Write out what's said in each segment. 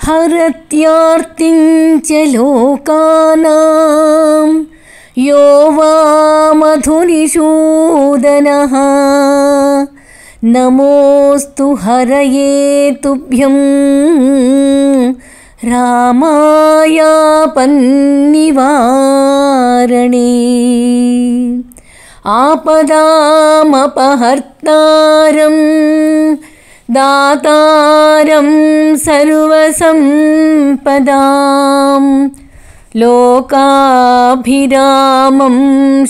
హరత్యార్తిం చ లోకానాం యో వా మధునిషూదనః నమోస్తు హరయే తుభ్యం రామాయాపన్నివారణే ఆపదామపహర్తారం దాతారం సర్వసంపదాం లోకాభిరామం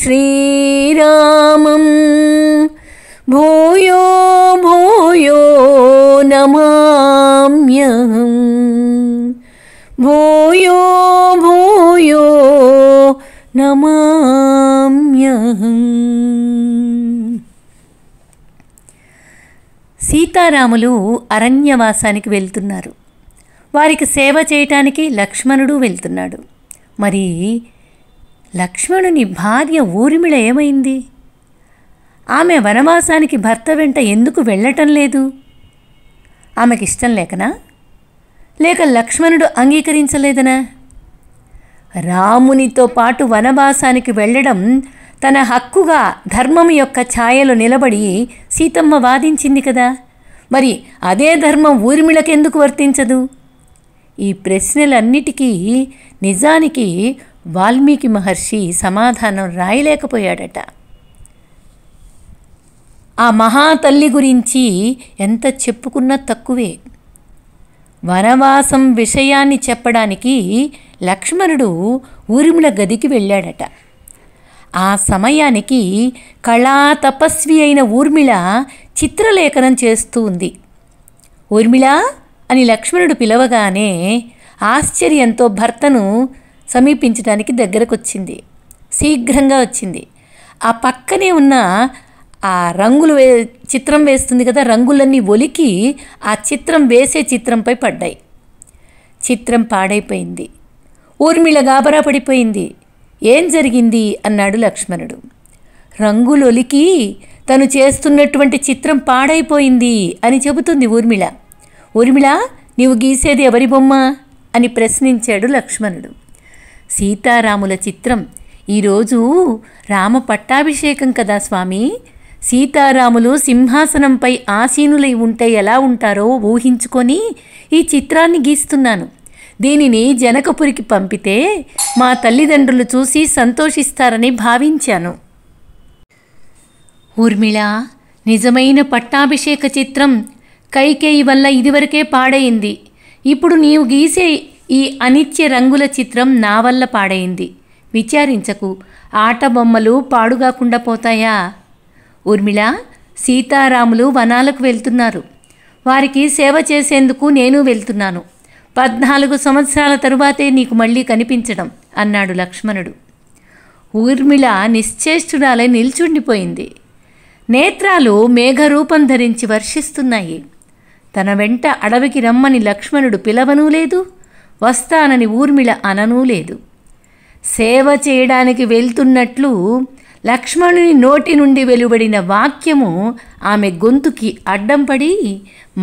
శ్రీరామం భూయో భూయో నమామ్యహం భూయో భూయో నమామ్యహం. సీతారాములు అరణ్యవాసానికి వెళ్తున్నారు. వారికి సేవ చేయటానికి లక్ష్మణుడు వెళ్తున్నాడు. మరి లక్ష్మణుని భార్య ఊర్మిళ ఏమైంది? ఆమె వనవాసానికి భర్త వెంట ఎందుకు వెళ్ళటం లేదు? ఆమెకి ఇష్టం లేకనా, లేక లక్ష్మణుడు అంగీకరించలేదనా? రామునితో పాటు వనవాసానికి వెళ్ళడం తన హక్కుగా ధర్మం యొక్క ఛాయలో నిలబడి సీతమ్మ వాదించింది కదా. మరి అదే ధర్మం ఊర్మిళకెందుకు వర్తించదు? ఈ ప్రశ్నలన్నిటికీ నిజానికి వాల్మీకి మహర్షి సమాధానం రాయలేకపోయాడట. ఆ మహాతల్లి గురించి ఎంత చెప్పుకున్నా తక్కువే. వనవాసం విషయాన్ని చెప్పడానికి లక్ష్మణుడు ఊర్మిళ గదికి వెళ్ళాడట. ఆ సమయానికి కళా తపస్వి అయిన ఊర్మిళ చిత్రలేఖనం చేస్తూ ఉంది. ఊర్మిళ అని లక్ష్మణుడు పిలవగానే ఆశ్చర్యంతో భర్తను సమీపించడానికి దగ్గరకొచ్చింది. శీఘ్రంగా వచ్చింది. ఆ పక్కనే ఉన్న ఆ రంగులు చిత్రం వేస్తుంది కదా, రంగులన్నీ ఒలికి ఆ చిత్రం వేసే చిత్రంపై పడ్డాయి. చిత్రం పాడైపోయింది. ఊర్మిళ గాబరా పడిపోయింది. ఏం జరిగింది అన్నాడు లక్ష్మణుడు. రంగులొలికి తను చేస్తున్నటువంటి చిత్రం పాడైపోయింది అని చెబుతుంది ఊర్మిళ. ఊర్మిళ, నీవు గీసేది ఎవరి బొమ్మ అని ప్రశ్నించాడు లక్ష్మణుడు. సీతారాముల చిత్రం. ఈరోజు రామ పట్టాభిషేకం కదా స్వామి. సీతారాములు సింహాసనంపై ఆసీనులై ఉంటే ఎలా ఉంటారో ఊహించుకొని ఈ చిత్రాన్ని గీస్తున్నాను. దీనిని జనకపురికి పంపితే మా తల్లిదండ్రులు చూసి సంతోషిస్తారని భావించాను. ఊర్మిళ, నిజమైన పట్టాభిషేక చిత్రం కైకేయి వల్ల ఇదివరకే పాడైంది. ఇప్పుడు నీవు గీసే ఈ అనిత్య రంగుల చిత్రం నా వల్ల పాడైంది. విచారించకు, ఆట బొమ్మలు పాడుగాకుండా పోతాయా? ఊర్మిళ, సీతారాములు వనాలకు వెళ్తున్నారు. వారికి సేవ చేసేందుకు నేను వెళ్తున్నాను. 14 సంవత్సరాల తరువాతే నీకు మళ్ళీ కనిపించడం అన్నాడు లక్ష్మణుడు. ఊర్మిళ నిశ్చేష్టురాలై నిల్చుండిపోయింది. నేత్రాలు మేఘరూపం ధరించి వర్షిస్తున్నాయి. తన వెంట అడవికి రమ్మని లక్ష్మణుడు పిలవనూ లేదు, వస్తానని ఊర్మిళ అననూ లేదు. సేవ చేయడానికి వెళ్తున్నట్లు లక్ష్మణుని నోటి నుండి వెలువడిన వాక్యము ఆమె గొంతుకి అడ్డం పడి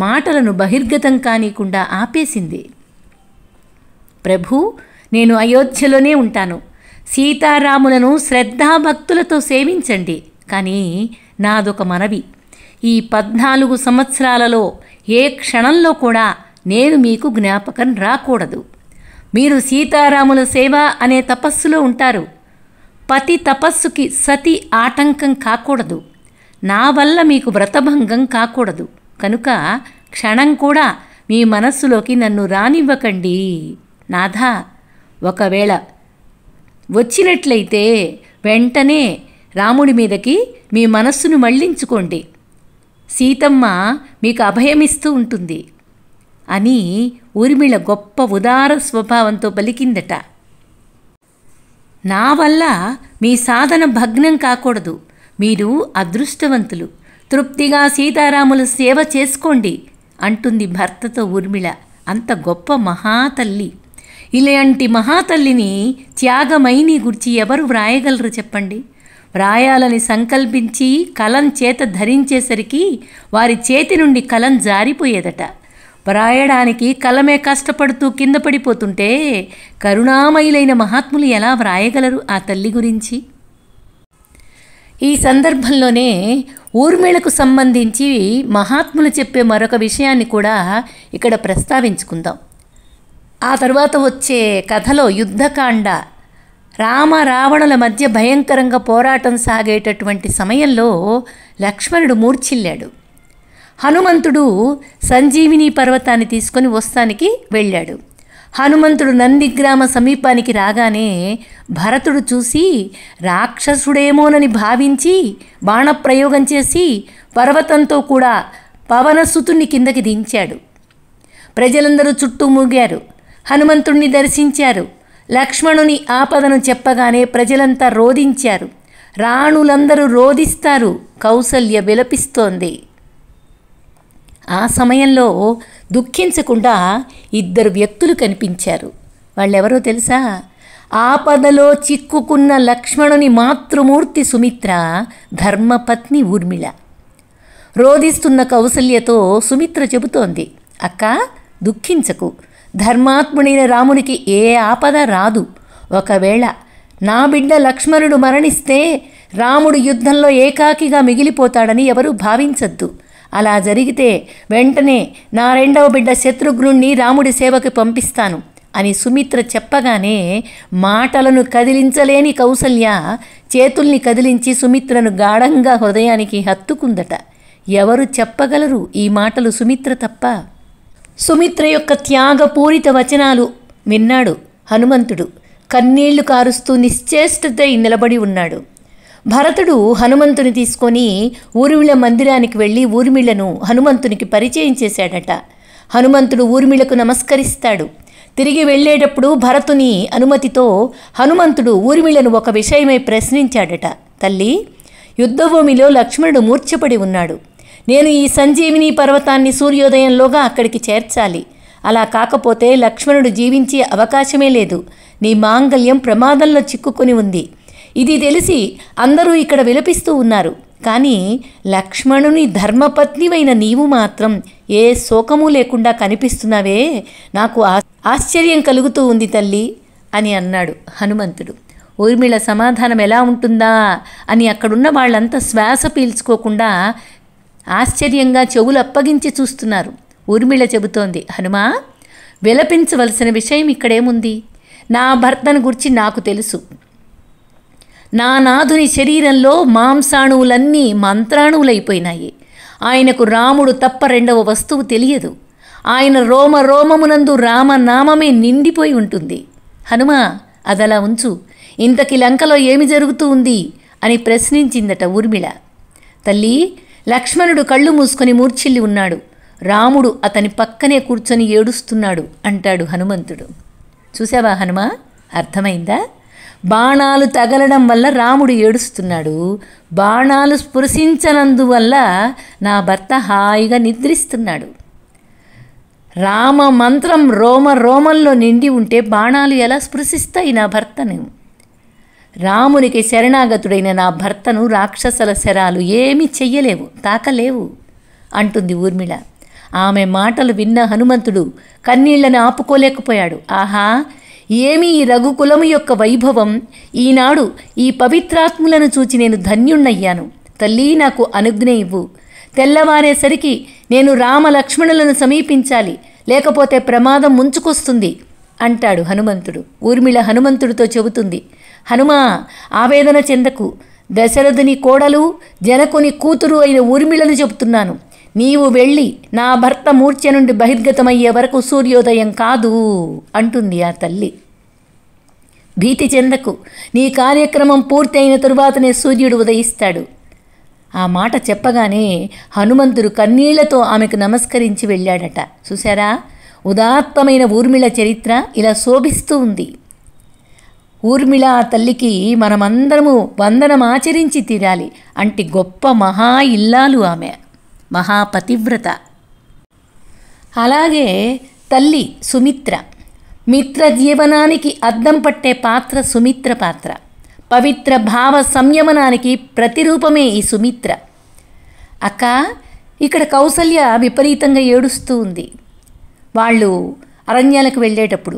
మాటలను బహిర్గతం కానీకుండా ఆపేసింది. ప్రభు, నేను అయోధ్యలోనే ఉంటాను. సీతారాములను శ్రద్ధాభక్తులతో సేవించండి. కానీ నాదొక మనవి. ఈ 14 సంవత్సరాలలో ఏ క్షణంలో కూడా నేను మీకు జ్ఞాపకం రాకూడదు. మీరు సీతారాముల సేవ అనే తపస్సులో ఉంటారు. పతి తపస్సుకి సతి ఆటంకం కాకూడదు. నా వల్ల మీకు వ్రతభంగం కాకూడదు. కనుక క్షణం కూడా మీ మనస్సులోకి నన్ను రానివ్వకండి. నాథా, ఒకవేళ వచ్చినట్లయితే వెంటనే రాముడి మీదకి మీ మనస్సును మళ్లించుకోండి. సీతమ్మ మీకు అభయమిస్తూ ఉంటుంది అని ఊర్మిళ గొప్ప ఉదార స్వభావంతో పలికిందట. నా వల్ల మీ సాధన భగ్నం కాకూడదు. మీరు అదృష్టవంతులు. తృప్తిగా సీతారాముల సేవ చేసుకోండి అంటుంది భర్తతో ఊర్మిళ. అంత గొప్ప మహాతల్లి. ఇలాంటి మహాతల్లిని త్యాగమైని గురించి ఎవరు వ్రాయగలరు చెప్పండి? వ్రాయాలని సంకల్పించి కలం చేత ధరించేసరికి వారి చేతి నుండి కలం జారిపోయేదట. వ్రాయడానికి కలమే కష్టపడుతూ కింద పడిపోతుంటే కరుణామయులైన మహాత్ములు ఎలా వ్రాయగలరు ఆ తల్లి గురించి? ఈ సందర్భంలోనే ఊర్మిళకు సంబంధించి మహాత్ములు చెప్పే మరొక విషయాన్ని కూడా ఇక్కడ ప్రస్తావించుకుందాం. ఆ తర్వాత వచ్చే కథలో యుద్ధకాండ, రామ రావణుల మధ్య భయంకరంగా పోరాటం సాగేటటువంటి సమయంలో లక్ష్మణుడు మూర్ఛిల్లాడు. హనుమంతుడు సంజీవిని పర్వతాన్ని తీసుకొని వస్తానికి వెళ్ళాడు. హనుమంతుడు నందిగ్రామ సమీపానికి రాగానే భరతుడు చూసి రాక్షసుడేమోనని భావించి బాణప్రయోగం చేసి పర్వతంతో కూడా పవనసుతుని కిందకి దించాడు. ప్రజలందరూ చుట్టూ మూగారు, హనుమంతుణ్ణి దర్శించారు. లక్ష్మణుని ఆపదను చెప్పగానే ప్రజలంతా రోదించారు. రాణులందరూ రోదిస్తారు, కౌసల్య విలపిస్తోంది. ఆ సమయంలో దుఃఖించకుండా ఇద్దరు వ్యక్తులు కనిపించారు. వాళ్ళెవరో తెలుసా? ఆపదలో చిక్కుకున్న లక్ష్మణుని మాతృమూర్తి సుమిత్ర, ధర్మపత్ని ఊర్మిళ. రోదిస్తున్న కౌసల్యతో సుమిత్ర చెబుతోంది, అక్క దుఃఖించకు, ధర్మాత్ముడైన రామునికి ఏ ఆపద రాదు. ఒకవేళ నా బిడ్డ లక్ష్మణుడు మరణిస్తే రాముడు యుద్ధంలో ఏకాకిగా మిగిలిపోతాడని ఎవరూ భావించద్దు. అలా జరిగితే వెంటనే నా రెండవ బిడ్డ శత్రుఘ్నుణ్ణి రాముడి సేవకి పంపిస్తాను అని సుమిత్ర చెప్పగానే మాటలను కదిలించలేని కౌసల్య చేతుల్ని కదిలించి సుమిత్రను గాఢంగా హృదయానికి హత్తుకుందట. ఎవరు చెప్పగలరు ఈ మాటలు సుమిత్ర తప్ప? సుమిత్ర యొక్క త్యాగపూరిత వచనాలు విన్నాడు హనుమంతుడు. కన్నీళ్లు కారుస్తూ నిశ్చేష్టతై నిలబడి ఉన్నాడు. భరతుడు హనుమంతుని తీసుకొని ఊర్మిళ మందిరానికి వెళ్ళి ఊర్మిళను హనుమంతునికి పరిచయం చేశాడట. హనుమంతుడు ఊర్మిళకు నమస్కరిస్తాడు. తిరిగి వెళ్ళేటప్పుడు భరతుని అనుమతితో హనుమంతుడు ఊర్మిళను ఒక విషయమై ప్రశ్నించాడట. తల్లి, యుద్ధభూమిలో లక్ష్మణుడు మూర్ఛపడి ఉన్నాడు. నేను ఈ సంజీవిని పర్వతాన్ని సూర్యోదయంలోగా అక్కడికి చేర్చాలి. అలా కాకపోతే లక్ష్మణుడు జీవించే అవకాశమే లేదు. నీ మాంగల్యం ప్రమాదంలో చిక్కుకొని ఉంది. ఇది తెలిసి అందరూ ఇక్కడ విలపిస్తూ ఉన్నారు. కానీ లక్ష్మణుని ధర్మపత్నివైన నీవు మాత్రం ఏ శోకము లేకుండా కనిపిస్తున్నావే, నాకు ఆశ్చర్యం కలుగుతూ ఉంది తల్లి అని అన్నాడు హనుమంతుడు. ఊర్మిళ సమాధానం ఎలా ఉంటుందా అని అక్కడున్న వాళ్ళంతా శ్వాస పీల్చుకోకుండా ఆశ్చర్యంగా చెవులు అప్పగించి చూస్తున్నారు. ఊర్మిళ చెబుతోంది, హనుమా, విలపించవలసిన విషయం ఇక్కడేముంది? నా భర్తను గురించి నాకు తెలుసు. నా నాథుని శరీరంలో మాంసాణువులన్నీ మంత్రాణువులైపోయినాయి. ఆయనకు రాముడు తప్ప రెండవ వస్తువు తెలియదు. ఆయన రోమ రోమమునందు రామనామమే నిండిపోయి ఉంటుంది. హనుమా, అదలా ఉంచు. ఇంతకి లంకలో ఏమి జరుగుతూ ఉంది అని ప్రశ్నించిందట ఊర్మిళ. తల్లి, లక్ష్మణుడు కళ్ళు మూసుకొని మూర్ఛిల్లి ఉన్నాడు. రాముడు అతని పక్కనే కూర్చొని ఏడుస్తున్నాడు అంటాడు హనుమంతుడు. చూసావా హనుమా, అర్థమైందా? బాణాలు తగలడం వల్ల రాముడు ఏడుస్తున్నాడు. బాణాలు స్పృశించనందువల్ల నా భర్త హాయిగా నిద్రిస్తున్నాడు. రామ మంత్రం రోమ రోమంలో నిండి ఉంటే బాణాలు ఎలా స్పృశిస్తాయి నా భర్తను? రామునికి శరణాగతుడైన నా భర్తను రాక్షసల శరాలు ఏమీ చెయ్యలేవు, తాకలేవు అంటుంది ఊర్మిళ. ఆమె మాటలు విన్న హనుమంతుడు కన్నీళ్లను ఆపుకోలేకపోయాడు. ఆహా, ఏమి ఈ రఘుకులము యొక్క వైభవం! ఈనాడు ఈ పవిత్రాత్ములను చూచి నేను ధన్యుణ్ణయ్యాను. తల్లి, నాకు అనుజ్ఞ ఇవ్వు. తెల్లవారేసరికి నేను రామ లక్ష్మణులను సమీపించాలి, లేకపోతే ప్రమాదం ముంచుకొస్తుంది అంటాడు హనుమంతుడు. ఊర్మిళ హనుమంతుడితో చెబుతుంది, హనుమా, ఆవేదన చెందకు. దశరథుని కోడలు జనకుని కూతురు అయిన ఊర్మిళను చెబుతున్నాను. నీవు వెళ్ళి నా భర్త మూర్ఛ నుండి బహిర్గతమయ్యే వరకు సూర్యోదయం కాదు అంటుంది ఆ తల్లి. భీతి చెందకు, నీ కార్యక్రమం పూర్తి అయిన తరువాతనే సూర్యుడు ఉదయిస్తాడు. ఆ మాట చెప్పగానే హనుమంతుడు కన్నీళ్లతో ఆమెకు నమస్కరించి వెళ్ళాడట. చూశారా, ఉదాత్తమైన ఊర్మిళ చరిత్ర ఇలా శోభిస్తూ ఉంది. ఊర్మిళ తల్లికి మనమందరము వందనమాచరించి తీరాలి. అంటే గొప్ప మహా ఇల్లాలు ఆమె, మహాపతివ్రత. అలాగే తల్లి సుమిత్ర మిత్ర జీవనానికి అద్దం పట్టే పాత్ర సుమిత్ర పాత్ర. పవిత్ర భావ సంయమనానికి ప్రతిరూపమే ఈ సుమిత్ర. అక్క, ఇక్కడ కౌసల్య విపరీతంగా ఏడుస్తూ ఉంది. వాళ్ళు అరణ్యాలకు వెళ్ళేటప్పుడు,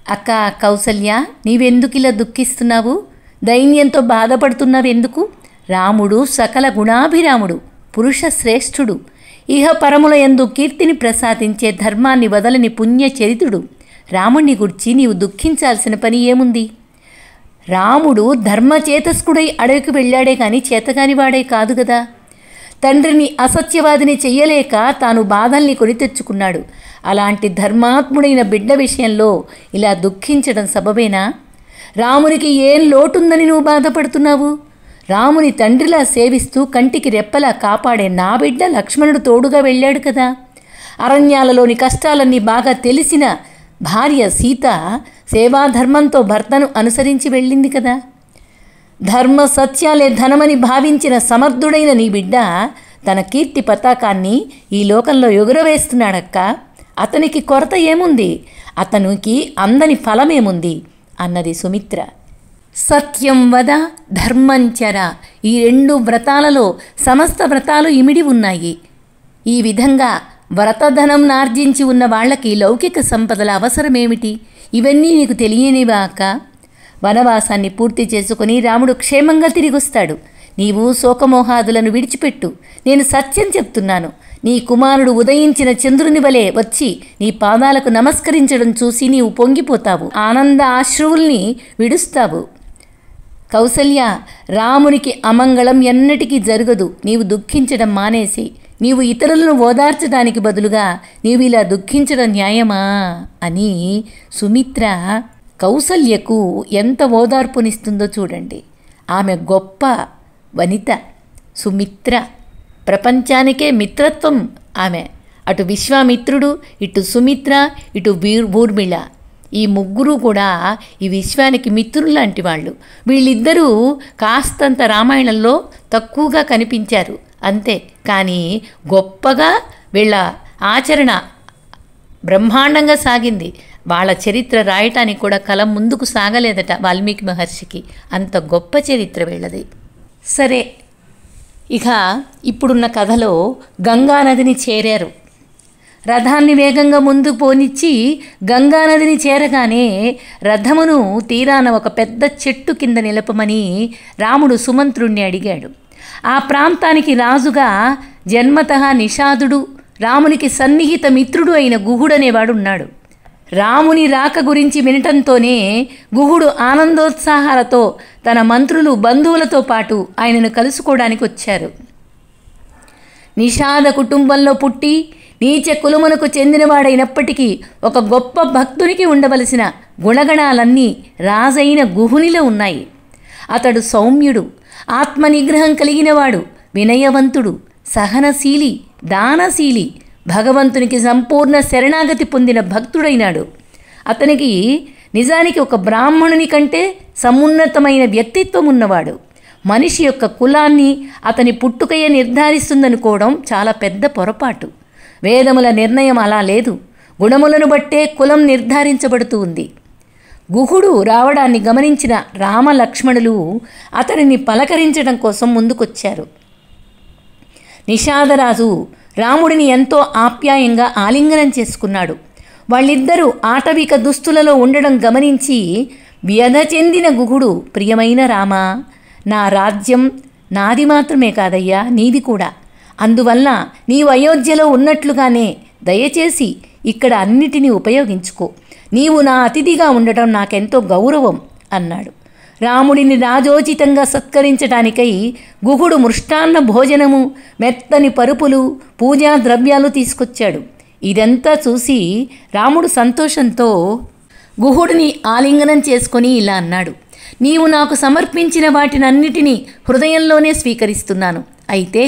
అక్క కౌసల్య, నీవెందుకు ఇలా దుఃఖిస్తున్నావు? దైన్యంతో బాధపడుతున్నావు ఎందుకు? రాముడు సకల గుణాభిరాముడు, పురుష శ్రేష్ఠుడు, ఇహ పరముల యందు కీర్తిని ప్రసాదించే ధర్మాన్ని వదలని పుణ్యచరితుడు. రాముణ్ణి గురించి నీవు దుఃఖించాల్సిన పని ఏముంది? రాముడు ధర్మచేతస్కుడై అడవికి వెళ్ళాడే కానీ చేతగానివాడే కాదు కదా. తండ్రిని అసత్యవాదిని చెయ్యలేక తాను బాధల్ని కొని తెచ్చుకున్నాడు. అలాంటి ధర్మాత్ముడైన బిడ్డ విషయంలో ఇలా దుఃఖించడం సబబేనా? రామునికి ఏం లోటుందని నువ్వు బాధపడుతున్నావు? రాముని తండ్రిలా సేవిస్తూ కంటికి రెప్పలా కాపాడే నా బిడ్డ లక్ష్మణుడు తోడుగా వెళ్ళాడు కదా. అరణ్యాలలోని కష్టాలన్నీ బాగా తెలిసిన భార్య సీత సేవాధర్మంతో భర్తను అనుసరించి వెళ్ళింది కదా. ధర్మ సత్యాలే ధనమని భావించిన సమర్థుడైన నీ బిడ్డ తన కీర్తి పతాకాన్ని ఈ లోకంలో ఎగురవేస్తున్నాడక్క. అతనికి కొరత ఏముంది? అతనికి అందని ఫలమేముంది అన్నది సుమిత్ర. సత్యం వద ధర్మంచర, ఈ 2 వ్రతాలలో సమస్త వ్రతాలు ఇమిడి ఉన్నాయి. ఈ విధంగా వ్రతధనం నార్జించి ఉన్న వాళ్ళకి లౌకిక సంపదల అవసరమేమిటి? ఇవన్నీ నీకు తెలియనివా అక్క? వనవాసాన్ని పూర్తి చేసుకుని రాముడు క్షేమంగా తిరిగొస్తాడు. నీవు శోకమోహాదులను విడిచిపెట్టు. నేను సత్యం చెప్తున్నాను. నీ కుమారుడు ఉదయించిన చంద్రుని వలె వచ్చి నీ పాదాలకు నమస్కరించడం చూసి నీవు పొంగిపోతావు, ఆనంద ఆశ్రువుల్ని విడుస్తావు. కౌసల్య, రామునికి అమంగళం ఎన్నటికీ జరగదు. నీవు దుఃఖించడం మానేసి నీవు ఇతరులను ఓదార్చడానికి బదులుగా నీవు ఇలా దుఃఖించడం న్యాయమా అని సుమిత్ర కౌసల్యకు ఎంత ఓదార్పునిస్తుందో చూడండి. ఆమె గొప్ప వనిత సుమిత్ర, ప్రపంచానికే మిత్రత్వం ఆమె. అటు విశ్వామిత్రుడు, ఇటు సుమిత్ర, ఇటు ఊర్మిళ, ఈ ముగ్గురు కూడా ఈ విశ్వానికి మిత్రులు లాంటి వాళ్ళు. వీళ్ళిద్దరూ కాస్తంత రామాయణంలో తక్కువగా కనిపించారు అంతే, కానీ గొప్పగా వీళ్ళ ఆచరణ బ్రహ్మాండంగా సాగింది. వాళ్ళ చరిత్ర రాయటానికి కూడా కలం ముందుకు సాగలేదట వాల్మీకి మహర్షికి. అంత గొప్ప చరిత్ర వీళ్ళది. సరే, ఇక ఇప్పుడున్న కథలో గంగానదిని చేరారు. రథాన్ని వేగంగా ముందుకు పోనిచ్చి గంగానదిని చేరగానే రథమును తీరాన ఒక పెద్ద చెట్టు కింద నిలపమని రాముడు సుమంత్రుణ్ణి అడిగాడు. ఆ ప్రాంతానికి రాజుగా జన్మతః నిషాదుడు, రామునికి సన్నిహిత మిత్రుడు అయిన గుహుడనేవాడు ఉన్నాడు. రాముని రాక గురించి వినటంతోనే గుహుడు ఆనందోత్సాహాలతో తన మంత్రులు బంధువులతో పాటు ఆయనను కలుసుకోవడానికి వచ్చారు. నిషాద కుటుంబంలో పుట్టి నీచ కులమునకు చెందినవాడైనప్పటికీ ఒక గొప్ప భక్తునికి ఉండవలసిన గుణగణాలన్నీ రాజైన గుహునిలో ఉన్నాయి. అతడు సౌమ్యుడు, ఆత్మనిగ్రహం కలిగినవాడు, వినయవంతుడు, సహనశీలి, దానశీలి, భగవంతునికి సంపూర్ణ శరణాగతి పొందిన భక్తుడైనాడు. అతనికి నిజానికి ఒక బ్రాహ్మణుని కంటే సమున్నతమైన వ్యక్తిత్వం ఉన్నవాడు. మనిషి యొక్క కులాన్ని అతని పుట్టుకయే నిర్ధారిస్తుందనుకోవడం చాలా పెద్ద పొరపాటు. వేదముల నిర్ణయం అలా లేదు. గుణములను బట్టే కులం నిర్ధారించబడుతూ ఉంది. గుహుడు రావడాన్ని గమనించిన రామలక్ష్మణులు అతడిని పలకరించడం కోసం ముందుకొచ్చారు. నిషాదరాజు రాముడిని ఎంతో ఆప్యాయంగా ఆలింగనం చేసుకున్నాడు. వాళ్ళిద్దరూ ఆటవిక దుస్తులలో ఉండడం గమనించి వ్యధ చెందిన గుహుడు, ప్రియమైన రామా, నా రాజ్యం నాది మాత్రమే కాదయ్యా, నీది కూడా. అందువల్ల నీవు అయోధ్యలో ఉన్నట్లుగానే దయచేసి ఇక్కడ అన్నిటినీ ఉపయోగించుకో. నీవు నా అతిథిగా ఉండటం నాకెంతో గౌరవం అన్నాడు. రాముడిని రాజోచితంగా సత్కరించడానికై గుహుడు మృష్టాన్న భోజనము, మెత్తని పరుపులు, పూజా ద్రవ్యాలు తీసుకొచ్చాడు. ఇదంతా చూసి రాముడు సంతోషంతో గుహుడిని ఆలింగనం చేసుకొని ఇలా అన్నాడు: నీవు నాకు సమర్పించిన వాటినన్నిటినీ హృదయంలోనే స్వీకరిస్తున్నాను. అయితే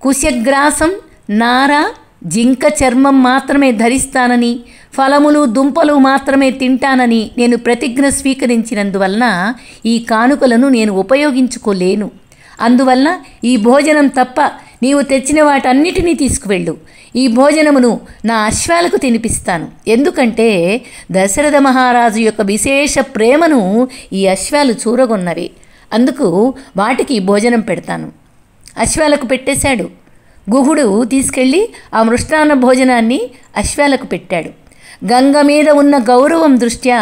కుశగ్రాసం, నార, జింక చర్మం మాత్రమే ధరిస్తానని, ఫలములు దుంపలు మాత్రమే తింటానని నేను ప్రతిజ్ఞ స్వీకరించినందువలన ఈ కానుకలను నేను ఉపయోగించుకోలేను. అందువల్ల ఈ భోజనం తప్ప నీవు తెచ్చిన వాటన్నిటినీ తీసుకువెళ్ళు. ఈ భోజనమును నా అశ్వాలకు తినిపిస్తాను. ఎందుకంటే దశరథ మహారాజు యొక్క విశేష ప్రేమను ఈ అశ్వాలు చూరగొన్నవి. అందుకు వాటికి భోజనం పెడతాను. అశ్వాలకు పెట్టేశాడు. గుహుడు తీసుకెళ్ళి ఆ మృష్టాన్న భోజనాన్ని అశ్వాలకు పెట్టాడు. గంగ మీద ఉన్న గౌరవం దృష్ట్యా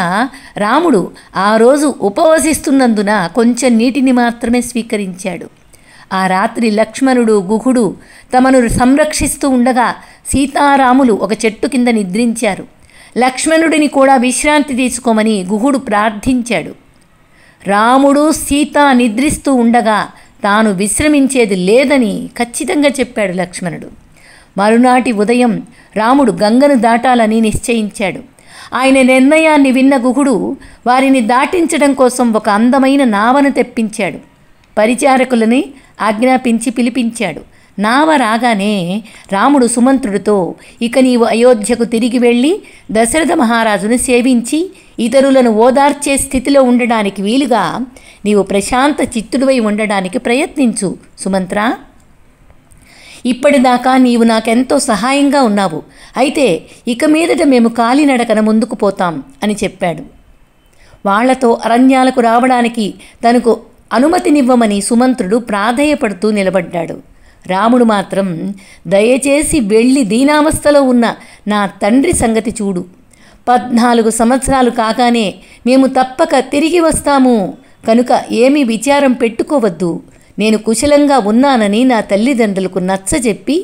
రాముడు ఆ రోజు ఉపవసిస్తున్నందున కొంచెం నీటిని మాత్రమే స్వీకరించాడు. ఆ రాత్రి లక్ష్మణుడు గుహుడు తమను సంరక్షిస్తూ ఉండగా సీతారాములు ఒక చెట్టు కింద నిద్రించారు. లక్ష్మణుడిని కూడా విశ్రాంతి తీసుకోమని గుహుడు ప్రార్థించాడు. రాముడు సీత నిద్రిస్తూ ఉండగా తాను విశ్రమించేది లేదని ఖచ్చితంగా చెప్పాడు లక్ష్మణుడు. మరునాటి ఉదయం రాముడు గంగను దాటాలని నిశ్చయించాడు. ఆయన నిర్ణయాన్ని విన్న గుహుడు వారిని దాటించడం కోసం ఒక అందమైన నావను తెప్పించాడు. పరిచారకులని ఆజ్ఞాపించి పిలిపించాడు. నావ రాగానే రాముడు సుమంత్రుడితో, ఇక నీవు అయోధ్యకు తిరిగి వెళ్ళి దశరథ మహారాజును సేవించి ఇతరులను ఓదార్చే స్థితిలో ఉండడానికి వీలుగా నీవు ప్రశాంత చిత్తుడివై ఉండడానికి ప్రయత్నించు సుమంత్ర. ఇప్పటిదాకా నీవు నాకెంతో సహాయంగా ఉన్నావు. అయితే ఇక మీదట మేము కాలినడకన ముందుకు పోతాం అని చెప్పాడు. వాళ్లతో అరణ్యాలకు రావడానికి తనకు అనుమతినివ్వమని సుమంత్రుడు ప్రాధేయపడుతూ నిలబడ్డాడు. రాముడు మాత్రం, దయచేసి వెళ్ళి దీనావస్థలో ఉన్న నా తండ్రి సంగతి చూడు. 14 సంవత్సరాలు కాగానే మేము తప్పక తిరిగి వస్తాము కనుక ఏమీ విచారం పెట్టుకోవద్దు. నేను కుశలంగా ఉన్నానని నా తల్లిదండ్రులకు నచ్చజెప్పి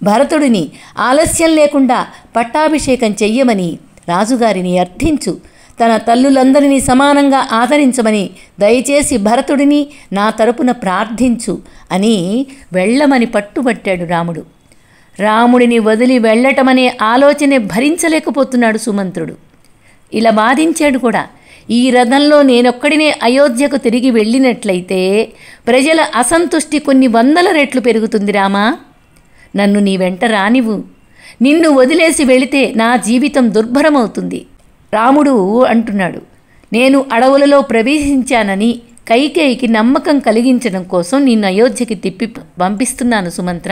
భరతుడిని ఆలస్యం లేకుండా పట్టాభిషేకం చెయ్యమని రాజుగారిని అర్థించు. తన తల్లులందరినీ సమానంగా ఆదరించమని దయచేసి భరతుడిని నా తరపున ప్రార్థించు అని వెళ్ళమని పట్టుబట్టాడు రాముడు. రాముడిని వదిలి వెళ్ళటమనే ఆలోచనే భరించలేకపోతున్నాడు సుమంత్రుడు. ఇలా వాదించాడు కూడా. ఈ రథంలో నేనొక్కడినే అయోధ్యకు తిరిగి వెళ్ళినట్లయితే ప్రజల అసంతుష్టి కొన్ని 100 రెట్లు పెరుగుతుంది రామా. నన్ను నీ వెంట రానివ్వు. నిన్ను వదిలేసి వెళితే నా జీవితం దుర్భరమవుతుంది. రాముడు అంటున్నాడు, నేను అడవులలో ప్రవేశించానని కైకేయికి నమ్మకం కలిగించడం కోసం నిన్ను అయోధ్యకి తిప్పి పంపిస్తున్నాను సుమంత్ర.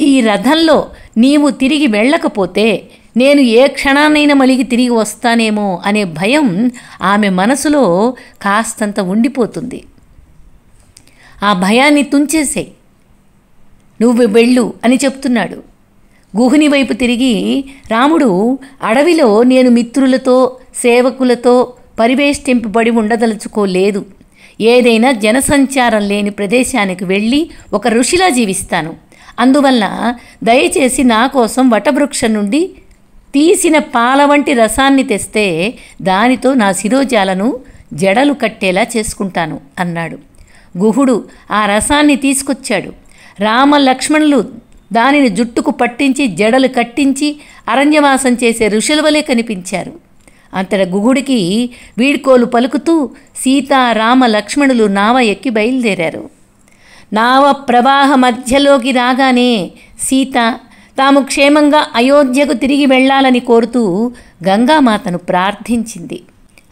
ఈ రథంలో నీవు తిరిగి వెళ్ళకపోతే నేను ఏ క్షణాన్నైనా మళ్ళీ తిరిగి వస్తానేమో అనే భయం ఆమె మనసులో కాస్తంత ఉండిపోతుంది. ఆ భయాన్ని తుంచేసేయ్, నువ్వు వెళ్ళు అని చెప్తున్నాడు. గుహుని వైపు తిరిగి రాముడు, అడవిలో నేను మిత్రులతో సేవకులతో పరివేష్టింపబడి ఉండదలుచుకోలేదు. ఏదైనా జనసంచారం లేని ప్రదేశానికి వెళ్ళి ఒక ఋషిలా జీవిస్తాను. అందువల్ల దయచేసి నా కోసం వటవృక్షం నుండి తీసిన పాల వంటి రసాన్ని తెస్తే దానితో నా శిరోజాలను జడలు కట్టేలా చేసుకుంటాను అన్నాడు. గుహుడు ఆ రసాన్ని తీసుకొచ్చాడు. రామ లక్ష్మణులు దానిని జుట్టుకు పట్టించి జడలు కట్టించి అరణ్యవాసం చేసే ఋషుల వలె కనిపించారు. అంతట గుహుడికి వీడ్కోలు పలుకుతూ సీతారామ లక్ష్మణులు నావ ఎక్కి బయలుదేరారు. నావ ప్రవాహ మధ్యలోకి రాగానే సీత తాము క్షేమంగా అయోధ్యకు తిరిగి వెళ్ళాలని కోరుతూ గంగామాతను ప్రార్థించింది.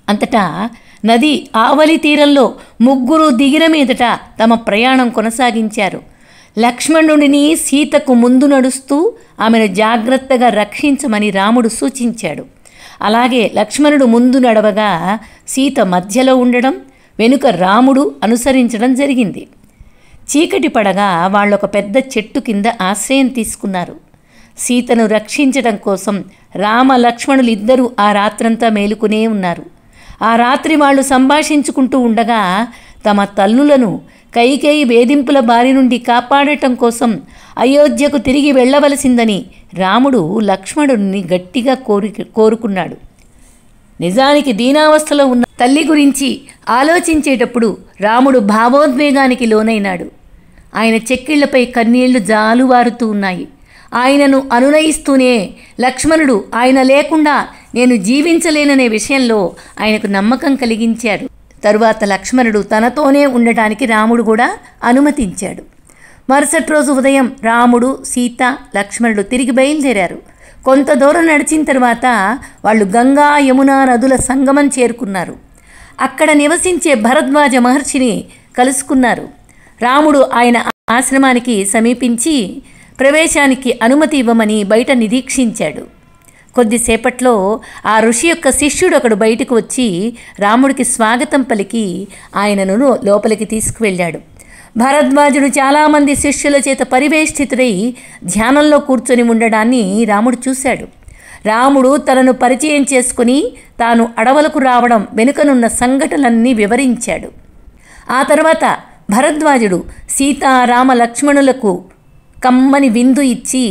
అంతటా నది ఆవలి తీరంలో ముగ్గురు దిగిన మీదట తమ ప్రయాణం కొనసాగించారు. లక్ష్మణుడిని సీతకు ముందు నడుస్తూ ఆమెను జాగ్రత్తగా రక్షించమని రాముడు సూచించాడు. అలాగే లక్ష్మణుడు ముందు నడవగా సీత మధ్యలో ఉండడం, వెనుక రాముడు అనుసరించడం జరిగింది. చీకటి పడగా వాళ్ళొక పెద్ద చెట్టు కింద ఆశ్రయం తీసుకున్నారు. సీతను రక్షించడం కోసం రామ లక్ష్మణులు ఇద్దరూ ఆ రాత్రంతా మేలుకునే ఉన్నారు. ఆ రాత్రి వాళ్ళు సంభాషించుకుంటూ ఉండగా తమ తల్లులను కైకేయి వేధింపుల బారి నుండి కాపాడటం కోసం అయోధ్యకు తిరిగి వెళ్ళవలసిందని రాముడు లక్ష్మణుడిని గట్టిగా కోరుకున్నాడు. నిజానికి దీనావస్థలో ఉన్న తల్లి గురించి ఆలోచించేటప్పుడు రాముడు భావోద్వేగానికి లోనైనాడు. ఆయన చెక్కిళ్లపై కన్నీళ్లు జాలువారుతూ ఉన్నాయి. ఆయనను అనునయిస్తూనే లక్ష్మణుడు ఆయన లేకుండా నేను జీవించలేననే విషయంలో ఆయనకు నమ్మకం కలిగించాడు. తరువాత లక్ష్మణుడు తనతోనే ఉండటానికి రాముడు కూడా అనుమతించాడు. మరుసటి రోజు ఉదయం రాముడు, సీత, లక్ష్మణుడు తిరిగి బయలుదేరారు. కొంత దూరం నడిచిన తర్వాత వాళ్ళు గంగా యమునా నదుల సంగమం చేరుకున్నారు. అక్కడ నివసించే భరద్వాజ మహర్షిని కలుసుకున్నారు. రాముడు ఆయన ఆశ్రమానికి సమీపించి ప్రవేశానికి అనుమతి ఇవ్వమని బయట నిరీక్షించాడు. కొద్దిసేపట్లో ఆ ఋషి యొక్క శిష్యుడొకడు బయటకు వచ్చి రాముడికి స్వాగతం పలికి ఆయనను లోపలికి తీసుకువెళ్ళాడు. భరద్వాజుడు చాలామంది శిష్యుల చేత పరివేష్టితుడై ధ్యానంలో కూర్చొని ఉండడాన్ని రాముడు చూశాడు. రాముడు తనను పరిచయం చేసుకుని తాను అడవులకు రావడం వెనుకనున్న సంఘటనలన్నీ వివరించాడు. ఆ తర్వాత భరద్వాజుడు సీతారామ లక్ష్మణులకు కమ్మని విందు ఇచ్చి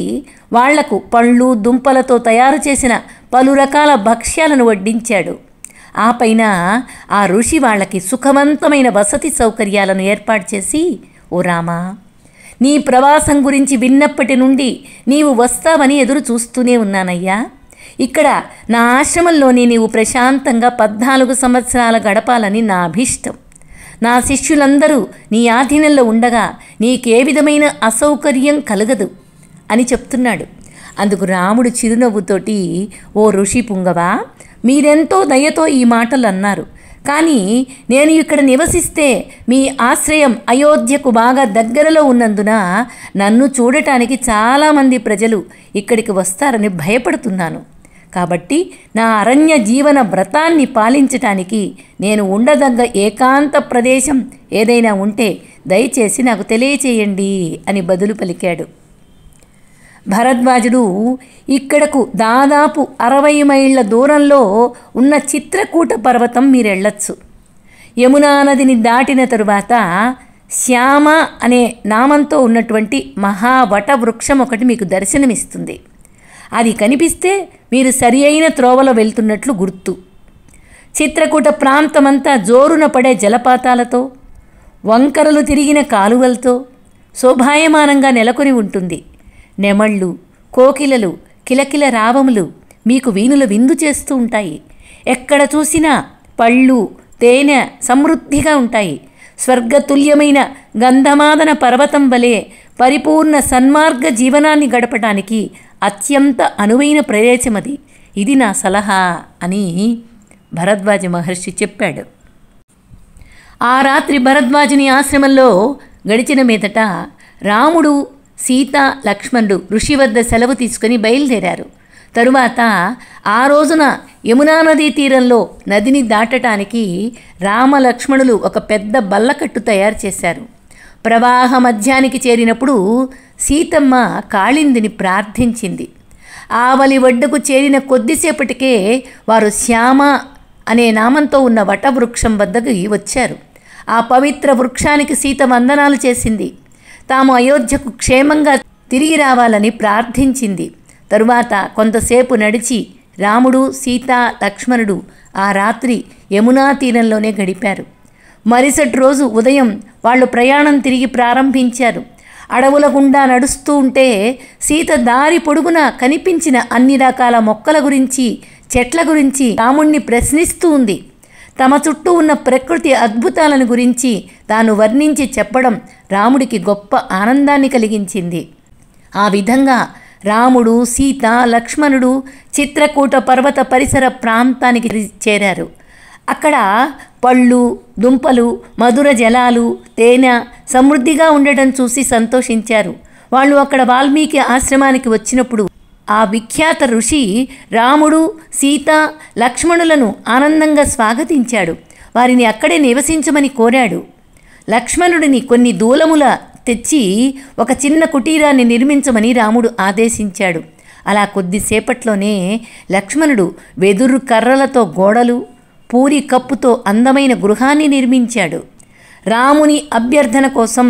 వాళ్లకు పళ్ళు దుంపలతో తయారు చేసిన పలు రకాల భక్ష్యాలను వడ్డించాడు. ఆ పైన ఆ ఋషి వాళ్ళకి సుఖవంతమైన వసతి సౌకర్యాలను ఏర్పాటు చేసి, ఓ రామా, నీ ప్రవాసం గురించి విన్నప్పటి నుండి నీవు వస్తావని ఎదురు చూస్తూనే ఉన్నానయ్యా. ఇక్కడ నా ఆశ్రమంలోనే నీవు ప్రశాంతంగా 14 సంవత్సరాల గడపాలని నా అభీష్టం. నా శిష్యులందరూ నీ ఆధీనంలో ఉండగా నీకే విధమైన అసౌకర్యం కలగదు అని చెప్తున్నాడు. అందుకు రాముడు చిరునవ్వుతోటి, ఓ ఋషి పుంగవా, మీరెంతో దయతో ఈ మాటలు అన్నారు. కానీ నేను ఇక్కడ నివసిస్తే మీ ఆశ్రయం అయోధ్యకు బాగా దగ్గరలో ఉన్నందున నన్ను చూడటానికి చాలామంది ప్రజలు ఇక్కడికి వస్తారని భయపడుతున్నాను. కాబట్టి నా అరణ్య జీవన వ్రతాన్ని పాలించటానికి నేను ఉండదగ్గ ఏకాంత ప్రదేశం ఏదైనా ఉంటే దయచేసి నాకు తెలియచేయండి అని బదులు పలికాడు. భరద్వాజుడు ఇక్కడకు దాదాపు 60 మైళ్ళ దూరంలో ఉన్న చిత్రకూట పర్వతం మీరెళ్ళొచ్చు. యమునా నదిని దాటిన తరువాత శ్యామ అనే నామంతో ఉన్నటువంటి మహావట వృక్షం ఒకటి మీకు దర్శనమిస్తుంది. అది కనిపిస్తే మీరు సరి అయిన త్రోవలో వెళ్తున్నట్లు గుర్తు. చిత్రకూట ప్రాంతమంతా జోరున పడే జలపాతాలతో, వంకరలు తిరిగిన కాలువలతో శోభాయమానంగా నెలకొని ఉంటుంది. నెమళ్ళు, కోకిలలు, కిలకిల రావములు మీకు వీణుల విందు చేస్తూ ఉంటాయి. ఎక్కడ చూసినా పళ్ళు, తేనె సమృద్ధిగా ఉంటాయి. స్వర్గతుల్యమైన గంధమాదన పర్వతం వలె పరిపూర్ణ సన్మార్గ జీవనాన్ని గడపడానికి అత్యంత అనువైన ప్రదేశమది. ఇది నా సలహా అని భరద్వాజ మహర్షి చెప్పాడు. ఆ రాత్రి భరద్వాజుని ఆశ్రమంలో గడిచిన మీదట రాముడు, సీత, లక్ష్మణుడు ఋషి వద్ద సెలవు తీసుకుని బయలుదేరారు. తరువాత ఆ రోజున యమునా నదీ తీరంలో నదిని దాటడానికి రామ లక్ష్మణులు ఒక పెద్ద బల్లకట్టు తయారు చేశారు. ప్రవాహ మధ్యానికి చేరినప్పుడు సీతమ్మ కాళిందిని ప్రార్థించింది. ఆవలి ఒడ్డుకు చేరిన కొద్దిసేపటికే వారు శ్యామ అనే నామంతో ఉన్న వటవృక్షం వద్దకు వచ్చారు. ఆ పవిత్ర వృక్షానికి సీత వందనాలు చేసింది. తాము అయోధ్యకు క్షేమంగా తిరిగి రావాలని ప్రార్థించింది. తరువాత కొంతసేపు నడిచి రాముడు, సీత, లక్ష్మణుడు ఆ రాత్రి యమునా తీరంలోనే గడిపారు. మరుసటి రోజు ఉదయం వాళ్ళు ప్రయాణం తిరిగి ప్రారంభించారు. అడవుల గుండా నడుస్తూ ఉంటే సీత దారి పొడుగునా కనిపించిన అన్ని రకాల మొక్కల గురించి, చెట్ల గురించి రాముణ్ణి ప్రశ్నిస్తూ ఉంది. తమ చుట్టూ ఉన్న ప్రకృతి అద్భుతాలను గురించి తాను వర్ణించి చెప్పడం రాముడికి గొప్ప ఆనందాన్ని కలిగించింది. ఆ విధంగా రాముడు, సీత, లక్ష్మణుడు చిత్రకూట పర్వత పరిసర ప్రాంతానికి చేరారు. అక్కడ పళ్ళు, దుంపలు, మధుర జలాలు, తేనె సమృద్ధిగా ఉండటం చూసి సంతోషించారు. వాళ్ళు అక్కడ వాల్మీకి ఆశ్రమానికి వచ్చినప్పుడు ఆ విఖ్యాత ఋషి రాముడు, సీత, లక్ష్మణులను ఆనందంగా స్వాగతించాడు. వారిని అక్కడే నివసించమని కోరాడు. లక్ష్మణుడిని కొన్ని దూలముల తెచ్చి ఒక చిన్న కుటీరాన్ని నిర్మించమని రాముడు ఆదేశించాడు. అలా కొద్దిసేపట్లోనే లక్ష్మణుడు వెదురు కర్రలతో గోడలు, పూరి కప్పుతో అందమైన గృహాన్ని నిర్మించాడు. రాముని అభ్యర్థన కోసం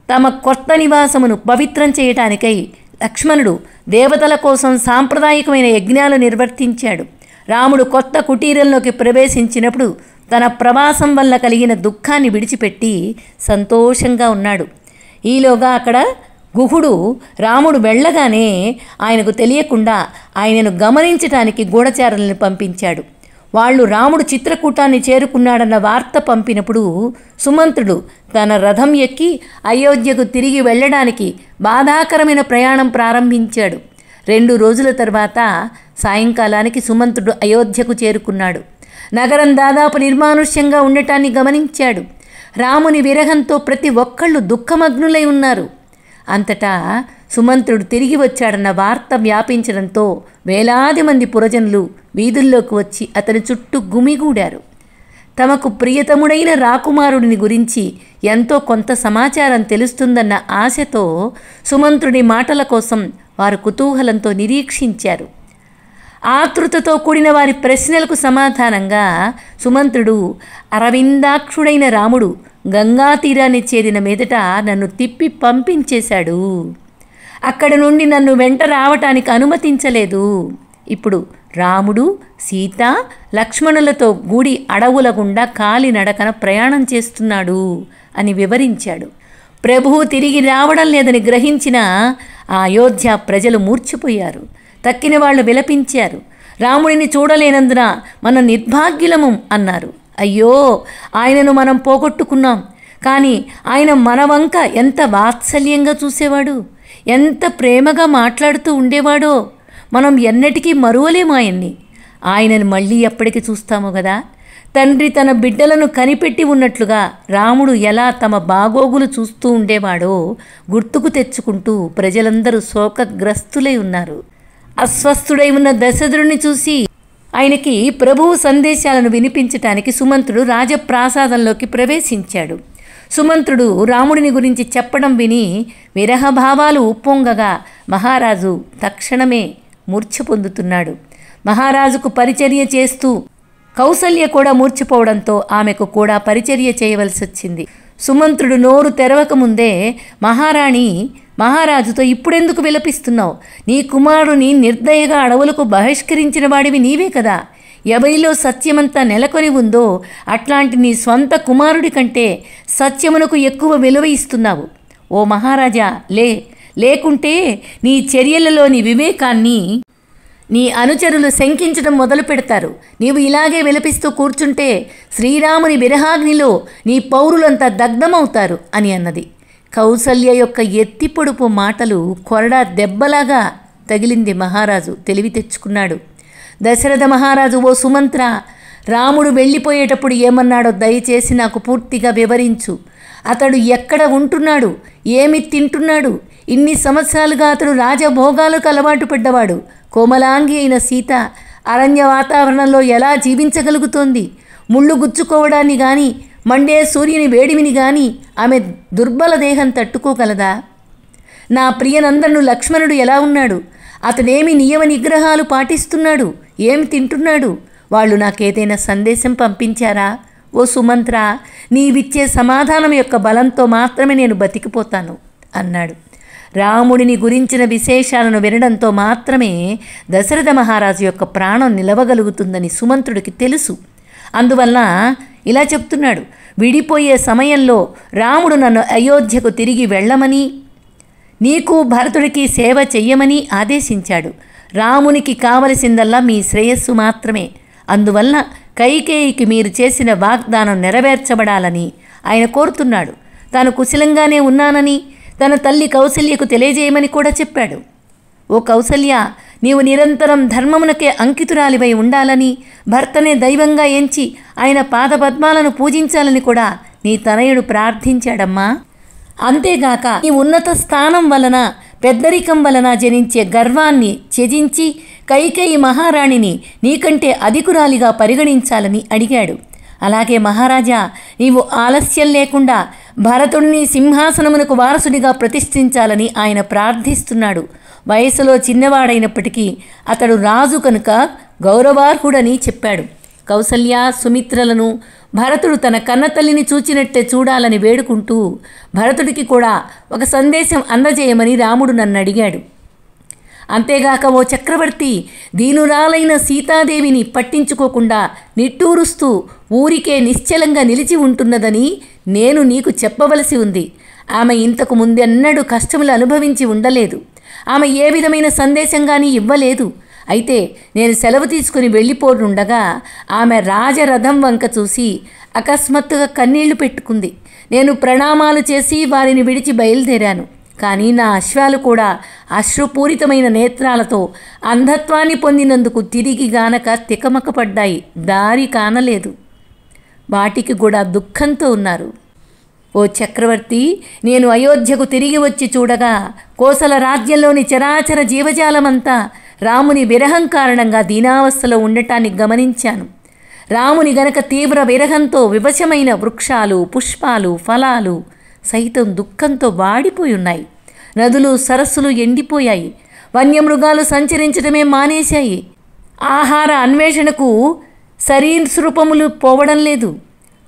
తమ కొత్త నివాసమును పవిత్రం చేయటానికై లక్ష్మణుడు దేవతల కోసం సాంప్రదాయకమైన యజ్ఞాలు నిర్వర్తించాడు. రాముడు కొత్త కుటీరంలోకి ప్రవేశించినప్పుడు తన ప్రవాసం వల్ల కలిగిన దుఃఖాన్ని విడిచిపెట్టి సంతోషంగా ఉన్నాడు. ఈలోగా అక్కడ గుహుడు రాముడు వెళ్ళగానే ఆయనకు తెలియకుండా ఆయనను గమనించటానికి గూఢచారులను పంపించాడు. వాళ్ళు రాముడు చిత్రకూటాన్ని చేరుకున్నాడన్న వార్త పంపినప్పుడు సుమంత్రుడు తన రథం ఎక్కి అయోధ్యకు తిరిగి వెళ్ళడానికి బాధాకరమైన ప్రయాణం ప్రారంభించాడు. 2 రోజుల తర్వాత సాయంకాలానికి సుమంత్రుడు అయోధ్యకు చేరుకున్నాడు. నగరం దాదాపు నిర్మానుష్యంగా ఉండటాన్ని గమనించాడు. రాముని విరహంతో ప్రతి ఒక్కళ్ళు దుఃఖమగ్నులై ఉన్నారు. అంతటా సుమంత్రుడు తిరిగి వచ్చాడన్న వార్త వ్యాపించడంతో వేలాది మంది పురజనులు వీధుల్లోకి వచ్చి అతని చుట్టూ గుమిగూడారు. తమకు ప్రియతముడైన రాకుమారుడిని గురించి ఎంతో కొంత సమాచారం తెలుస్తుందన్న ఆశతో సుమంత్రుడి మాటల కోసం వారు కుతూహలంతో నిరీక్షించారు. ఆతృతతో కూడిన వారి ప్రశ్నలకు సమాధానంగా సుమంత్రుడు, అరవిందాక్షుడైన రాముడు గంగా తీరాన్ని చేరిన మీదట నన్ను తిప్పి పంపించేశాడు. అక్కడి నుండి నన్ను వెంట రావటానికి అనుమతించలేదు. ఇప్పుడు రాముడు, సీత, లక్ష్మణులతో గూడి అడవుల గుండా కాలినడకన ప్రయాణం చేస్తున్నాడు అని వివరించాడు. ప్రభువు తిరిగి రావడం లేదని గ్రహించిన ఆ అయోధ్య ప్రజలు మూర్ఛిపోయారు. తక్కిన వాళ్ళు విలపించారు. రాముడిని చూడలేనందున మనం నిర్భాగ్యులము అన్నారు. అయ్యో, ఆయనను మనం పోగొట్టుకున్నాం. కానీ ఆయన మన వంక ఎంత వాత్సల్యంగా చూసేవాడు, ఎంత ప్రేమగా మాట్లాడుతూ ఉండేవాడో. మనం ఎన్నటికీ మరువలేము ఆయన్ని. ఆయనను మళ్ళీ ఎప్పటికీ చూస్తాము కదా. తండ్రి తన బిడ్డలను కనిపెట్టి ఉన్నట్లుగా రాముడు ఎలా తమ బాగోగులు చూస్తూ ఉండేవాడో గుర్తుకు తెచ్చుకుంటూ ప్రజలందరూ శోకగ్రస్తులై ఉన్నారు. అస్వస్థుడై ఉన్న దశరథుడిని చూసి ఆయనకి ప్రభువు సందేశాలను వినిపించటానికి సుమంత్రుడు రాజప్రాసాదంలోకి ప్రవేశించాడు. సుమంత్రుడు రాముడిని గురించి చెప్పడం విని విరహభావాలు ఉప్పొంగగా మహారాజు తక్షణమే మూర్ఛ పొందుతున్నాడు. మహారాజుకు పరిచర్య చేస్తూ కౌసల్య కూడా మూర్ఛపోవడంతో ఆమెకు కూడా పరిచర్య చేయవలసి వచ్చింది. సుమంత్రుడు నోరు తెరవకముందే మహారాణి మహారాజుతో, ఇప్పుడెందుకు విలపిస్తున్నావు? నీ కుమారుని నిర్దయగా అడవులకు బహిష్కరించిన వాడివి నీవే కదా. ఎవరిలో సత్యమంతా నెలకొని ఉందో అట్లాంటి నీ స్వంత కుమారుడి కంటే సత్యమునకు ఎక్కువ విలువ ఇస్తున్నావు. ఓ మహారాజా, లేకుంటే నీ చర్యలలోని వివేకాన్ని నీ అనుచరులు శంకించడం మొదలు పెడతారు. నీవు ఇలాగే విలపిస్తూ కూర్చుంటే శ్రీరాముని విరహాగ్నిలో నీ పౌరులంతా దగ్ధమవుతారు అని అన్నది. కౌసల్య యొక్క ఎత్తిపొడుపు మాటలు కొరడా దెబ్బలాగా తగిలింది. మహారాజు తెలివి తెచ్చుకున్నాడు. దశరథ మహారాజు, ఓ సుమంత్ర, రాముడు వెళ్ళిపోయేటప్పుడు ఏమన్నాడో దయచేసి నాకు పూర్తిగా వివరించు. అతడు ఎక్కడ ఉంటున్నాడు? ఏమి తింటున్నాడు? ఇన్ని సంవత్సరాలుగా అతడు రాజభోగాలకు అలవాటు పడ్డవాడు. కోమలాంగి అయిన సీత అరణ్య వాతావరణంలో ఎలా జీవించగలుగుతోంది? ముళ్ళు గుచ్చుకోవడాన్ని కానీ మండే సూర్యుని వేడిమిని కానీ ఆమె దుర్బల దేహం తట్టుకోగలదా? నా ప్రియనందను లక్ష్మణుడు ఎలా ఉన్నాడు? అతడేమి నియమ నిగ్రహాలు పాటిస్తున్నాడు? ఏమి తింటున్నాడు? వాళ్ళు నాకేదైనా సందేశం పంపించారా? ఓ సుమంత్ర, నీవిచ్చే సమాధానం యొక్క బలంతో మాత్రమే నేను బతికిపోతాను అన్నాడు. రాముడిని గురించిన విశేషాలను వినడంతో మాత్రమే దశరథ మహారాజు యొక్క ప్రాణం నిలవగలుగుతుందని సుమంత్రుడికి తెలుసు. అందువల్ల ఇలా చెప్తున్నాడు, విడిపోయే సమయంలో రాముడు నన్ను అయోధ్యకు తిరిగి వెళ్ళమని, నీకు భరతుడికి సేవ చెయ్యమని ఆదేశించాడు. రామునికి కావలసిందల్లా మీ శ్రేయస్సు మాత్రమే. అందువల్ల కైకేయికి మీరు చేసిన వాగ్దానం నెరవేర్చబడాలని ఆయన కోరుతున్నాడు. తాను కుశలంగానే ఉన్నానని తన తల్లి కౌసల్యకు తెలియజేయమని కూడా చెప్పాడు. ఓ కౌసల్య, నీవు నిరంతరం ధర్మమునకే అంకితురాలివై ఉండాలని, భర్తనే దైవంగా ఎంచి ఆయన పాదపద్మాలను పూజించాలని కూడా నీ తనయుడు ప్రార్థించాడమ్మా. అంతేగాక నీ ఉన్నత స్థానం వలన, పెద్దరికం వలన జనించే గర్వాన్ని త్యజించి కైకేయి మహారాణిని నీకంటే అధికురాలిగా పరిగణించాలని అడిగాడు. అలాగే మహారాజా, నీవు ఆలస్యం లేకుండా భరతుడిని సింహాసనమునకు వారసుడిగా ప్రతిష్ఠించాలని ఆయన ప్రార్థిస్తున్నాడు. వయసులో చిన్నవాడైనప్పటికీ అతడు రాజు కనుక గౌరవార్హుడని చెప్పాడు. కౌసల్య, సుమిత్రలను భరతుడు తన కన్నతల్లిని చూచినట్టే చూడాలని వేడుకుంటూ భరతుడికి కూడా ఒక సందేశం అందజేయమని రాముడు నన్ను అడిగాడు. అంతేగాక ఓ చక్రవర్తి, దీనురాలైన సీతాదేవిని పట్టించుకోకుండా నిట్టూరుస్తూ ఊరికే నిశ్చలంగా నిలిచి ఉంటున్నదని నేను నీకు చెప్పవలసి ఉంది. ఆమె ఇంతకు ముందెన్నడూ కష్టములు అనుభవించి ఉండలేదు. ఆమె ఏ విధమైన సందేశం కానీ ఇవ్వలేదు. అయితే నేను సెలవు తీసుకుని వెళ్ళిపోతుండగా ఆమె రాజరథం వంక చూసి అకస్మాత్తుగా కన్నీళ్లు పెట్టుకుంది. నేను ప్రణామాలు చేసి వారిని విడిచి బయలుదేరాను. కానీ నా అశ్వాలు కూడా అశ్రుపూరితమైన నేత్రాలతో అంధత్వాన్ని పొందినందుకు తిరిగి గానక తికమకపడ్డాయి. దారి కానలేదు. వాటికి కూడా దుఃఖంతో ఉన్నారు. ఓ చక్రవర్తి, నేను అయోధ్యకు తిరిగి వచ్చి చూడగా కోసల రాజ్యంలోని చరాచర జీవజాలమంతా రాముని విరహం కారణంగా దీనావస్థలో ఉండటాన్ని గమనించాను. రాముని గనక తీవ్ర విరహంతో వివశమైన వృక్షాలు, పుష్పాలు, ఫలాలు సైతం దుఃఖంతో వాడిపోయి ఉన్నాయి. నదులు, సరస్సులు ఎండిపోయాయి. వన్యమృగాలు సంచరించడమే మానేశాయి. ఆహార అన్వేషణకు సరీసృపములు పోవడం లేదు.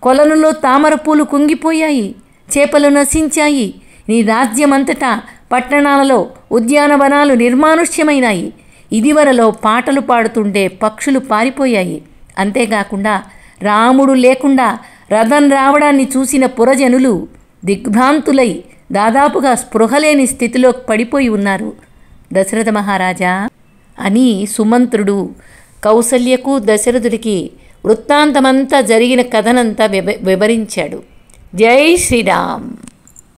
కొలనులో తామర పూలు కుంగిపోయాయి. చేపలు నశించాయి. నీ రాజ్యమంతటా పట్టణాలలో ఉద్యానవనాలు నిర్మానుష్యమైనాయి. ఇదివరలో పాటలు పాడుతుండే పక్షులు పారిపోయాయి. అంతేకాకుండా రాముడు లేకుండా రథం రావడాన్ని చూసిన పురజనులు దిగ్భ్రాంతులై దాదాపుగా స్పృహలేని స్థితిలో పడిపోయి ఉన్నారు. దశరథ మహారాజా అని సుమంత్రుడు కౌసల్యకు, దశరథుడికి వృత్తాంతమంతా జరిగిన కథనంతా వివరించాడు. జై శ్రీరామ్.